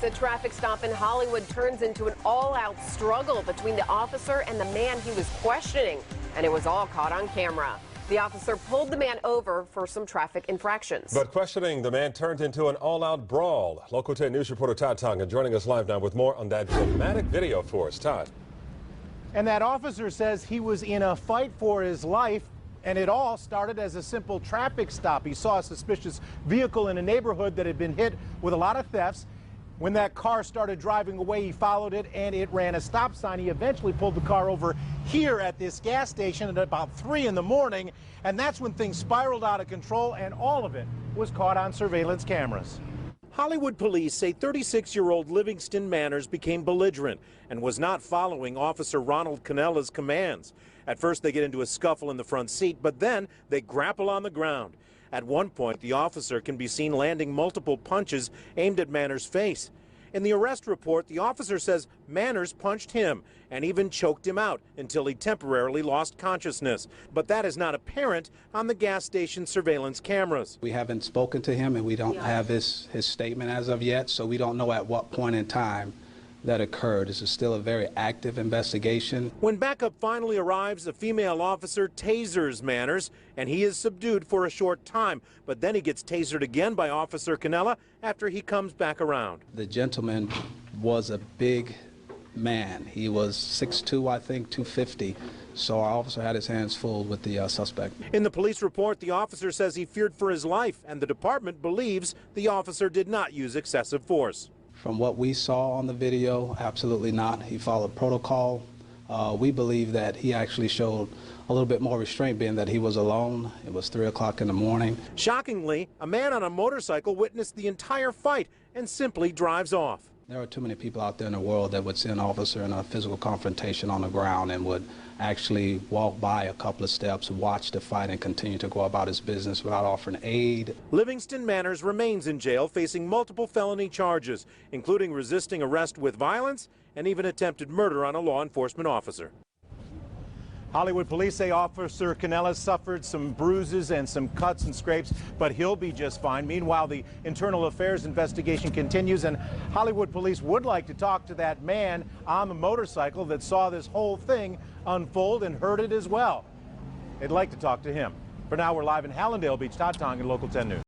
A traffic stop in Hollywood turns into an all-out struggle between the officer and the man he was questioning, and it was all caught on camera. The officer pulled the man over for some traffic infractions. But questioning the man turned into an all-out brawl. Local 10 News reporter Todd Tonga joining us live now with more on that dramatic video for us. Todd. And that officer says he was in a fight for his life, and it all started as a simple traffic stop. He saw a suspicious vehicle in a neighborhood that had been hit with a lot of thefts. When that car started driving away, he followed it, and it ran a stop sign. He eventually pulled the car over here at this gas station at about 3 in the morning, and that's when things spiraled out of control, and all of it was caught on surveillance cameras. Hollywood police say 36-year-old Livingston Manners became belligerent and was not following Officer Ronald Canella's commands. At first, they get into a scuffle in the front seat, but then they grapple on the ground. At one point, the officer can be seen landing multiple punches aimed at Manners' face. In the arrest report, the officer says Manners punched him and even choked him out until he temporarily lost consciousness. But that is not apparent on the gas station surveillance cameras. We haven't spoken to him, and we don't have his statement as of yet, so we don't know at what point in time that occurred. This is still a very active investigation. When backup finally arrives, a female officer tasers Manners, and he is subdued for a short time. But then he gets tasered again by Officer Canella after he comes back around. The gentleman was a big man. He was 6'2", I think, 250. So our officer had his hands full with the suspect. In the police report, the officer says he feared for his life, and the department believes the officer did not use excessive force. From what we saw on the video, absolutely not. He followed protocol. We believe that he actually showed a little bit more restraint, being that he was alone. It was 3 o'clock in the morning. Shockingly, a man on a motorcycle witnessed the entire fight and simply drives off. There are too many people out there in the world that would see an officer in a physical confrontation on the ground and would actually walk by a couple of steps, watch the fight, and continue to go about his business without offering aid. Livingston Manners remains in jail facing multiple felony charges, including resisting arrest with violence and even attempted murder on a law enforcement officer. Hollywood police say Officer Canella suffered some bruises and some cuts and scrapes, but he'll be just fine. Meanwhile, the internal affairs investigation continues, and Hollywood police would like to talk to that man on the motorcycle that saw this whole thing unfold and heard it as well. They'd like to talk to him. For now, we're live in Hallandale Beach. Todd Tonga, Local 10 News.